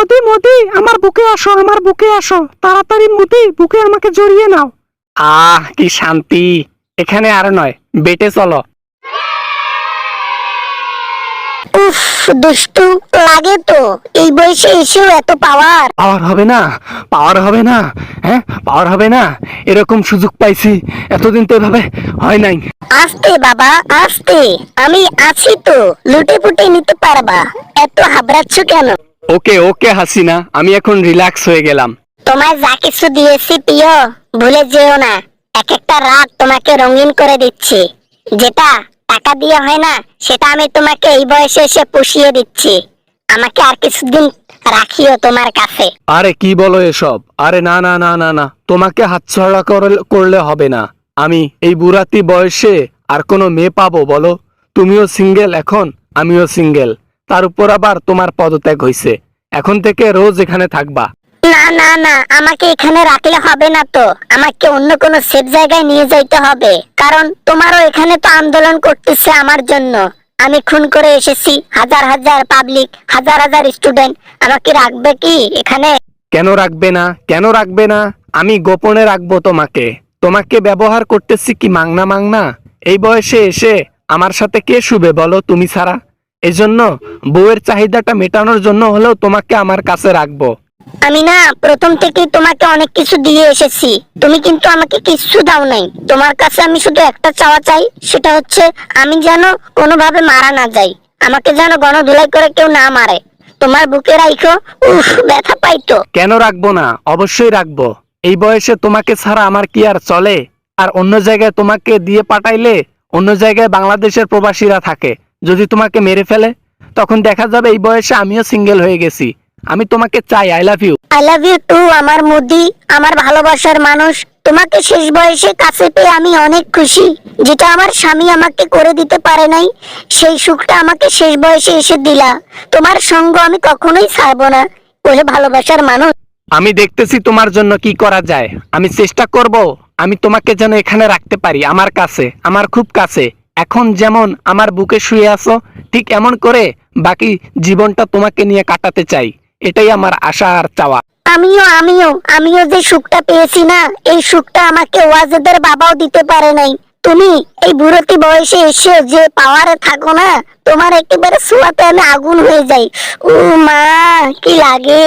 মোদি মোদি আমার বুকে আসো, আমার বুকে আসো তাড়াতাড়ি, মোদি বুকে আমাকে জড়িয়ে নাও। কি শান্তি! এখানে আর নয়, বেটে চলো। উফ, দুষ্টু লাগে তো, এই বয়সে এসেও এত পাওয়ার। পাওয়ার হবে না, পাওয়ার হবে না, হ্যাঁ পাওয়ার হবে না। এরকম সুযোগ পাইছি, এতদিন তো এভাবে হয় নাই। আস্তে বাবা আস্তে, আমি আছি তো, লুটে পুটে নিতে পারবা। এত হাবড়াচ্ছ কেন? ওকে ওকে হাসিনা, আমি এখন রিল্যাক্স হয়ে গেলাম। তোমায় যা কিছু দিয়েছি প্রিয়, ভুলে যেও না। এক একটা রাত তোমাকে রঙিন করে দিচ্ছি। যেটা টাকা দিয়ে হয় না, সেটা আমি তোমাকে এই বয়সে এসে পুষিয়ে দিচ্ছি। আমাকে আর কিছুদিন রাখিও তোমার কাছে। আরে কি বলো এসব? আরে না না না না না, তোমাকে হাতছাড়া করলে হবে না। আমি এই বুড়াতি বয়সে আর কোনো মেয়ে পাবো বলো? তুমিও সিঙ্গেল এখন, আমিও সিঙ্গেল, তার উপর আবার তোমার পদত্যাগ হয়েছে। এখন থেকে রোজ এখানে থাকবা। না না না, আমাকে এখানে রাখলে হবে না তো, আমাকে অন্য কোনো সেফ জায়গায় নিয়ে যাইতে হবে। কারণ তোমারও এখানে তো আন্দোলন করতেছে আমার জন্য। আমি খুন করে এসেছি, হাজার হাজার পাবলিক, হাজার হাজার স্টুডেন্ট, আমাকে রাখবে কি এখানে? কেন রাখবে না, কেন রাখবে না? আমি গোপনে রাখবো তোমাকে। তোমাকে ব্যবহার করতেছি কি মাংনা মাংনা? এই বয়সে এসে আমার সাথে কে শুবে বলো তুমি ছাড়া? এজন্য বউয়ের চাহিদাটা মেটানোর জন্য হলেও তোমাকে আমার কাছে রাখবো। আমি না প্রথম থেকেই তোমাকে অনেক কিছু দিয়ে এসেছি, তুমি কিন্তু আমাকে কিছু দাও নাই। তোমার কাছে আমি শুধু একটা চাওয়া চাই, সেটা হচ্ছে আমি যেন কোনোভাবে মারা না যাই। আমাকে যেন গণধুলাই করে কেউ না মারে। তোমার বুকে রাখো। উফ, ব্যথা পাইতো। কেন রাখবো না? অবশ্যই রাখবো। এই বয়সে তোমাকে ছাড়া আমার কি আর চলে? আর অন্য জায়গায় তোমাকে দিয়ে পাঠাইলে অন্য জায়গায় বাংলাদেশের প্রবাসীরা থাকে, যদি তোমাকে মেরে ফেলে তখন দেখা যাবে এই বয়সে আমিও সিঙ্গেল হয়ে গেছি। আমি তোমাকে চাই, I love you. I love you too আমার মোদি, আমার ভালোবাসার মানুষ। তোমাকে শেষ বয়সে কাছে পেয়ে আমি অনেক খুশি। যেটা আমার স্বামী আমাকে করে দিতে পারে নাই, সেই সুখটা আমাকে শেষ বয়সে এসে দিলা। তোমার সঙ্গ আমি কখনোই ছাড়বো না, বলে ভালোবাসার মানুষ। আমি দেখতেছি তোমার জন্য কি করা যায়। আমি চেষ্টা করব আমি তোমাকে যেন এখানে রাখতে পারি, আমার কাছে, আমার খুব কাছে। এখন যেমন আমার বুকে শুয়ে আছো, ঠিক এমন করে বাকি জীবনটা তোমাকে নিয়ে কাটাতে চাই। এটাই আমার আশা আর চাওয়া। আমিও আমিও আমিও যে সুখটা পেয়েছি না, এই সুখটা আমাকে ওয়াজেদের বাবাও দিতে পারে নাই। তুমি এই বুড়োতি বয়সে এসে যে পাওয়ারে থাকো না, তোমার একেবারে ছোঁয়াতে আমি আগুন হয়ে যাই। ও মা, কি লাগে!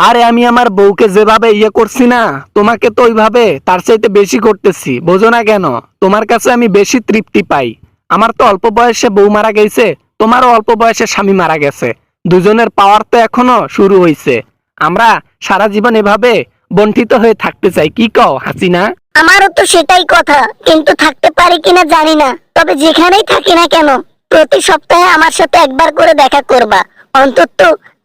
আরে আমি আমার বউকে যেভাবে ইয়ে করছি না, তোমাকে তো ওইভাবে তার চাইতে বেশি করতেছি, বোঝো না কেন? তোমার কাছে আমি বেশি তৃপ্তি পাই। আমার তো অল্প বয়সে বউ মারা গেছে, তোমারও অল্প বয়সে স্বামী মারা গেছে। দুজনের পাওয়ার তো এখনো শুরু হয়েছে। আমরা সারা জীবন এভাবে বন্টিত হয়ে থাকতে চাই, কি কও হাসিনা? আমারও তো সেটাই কথা, কিন্তু থাকতে পারি কিনা জানি না। তবে যেখানেই থাকি না কেন, প্রতি সপ্তাহে আমার সাথে একবার করে দেখা করবা। অন্তত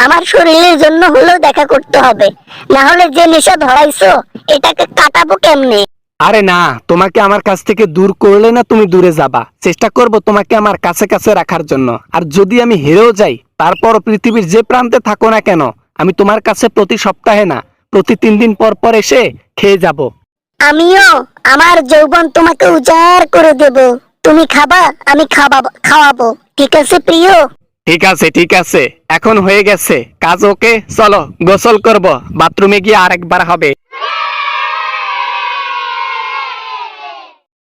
আমার শরীরের জন্য হলেও দেখা করতে হবে, না হলে যে নেশা ধরাইছো এটাকে কাটাবো কেমনে? আরে না, তোমাকে আমার কাছ থেকে দূর করলে না তুমি দূরে যাবা। চেষ্টা করব তোমাকে আমার কাছে কাছে রাখার জন্য। আর যদি আমি হেরেও যাই, তারপর পৃথিবীর যে প্রান্তে থাকো না কেন, আমি তোমার কাছে প্রতি সপ্তাহে না, প্রতি 3 দিন পর পর এসে খেয়ে যাব। আমিও আমার যৌবন তোমাকে উজাড় করে দেব। তুমি খাবা, আমি খাওয়াবো। ঠিক আছে প্রিয়? ঠিক আছে ঠিক আছে, এখন হয়ে গেছে কাজ। ওকে চলো, গোসল করব, বাথরুমে গিয়ে আরেকবার হবে।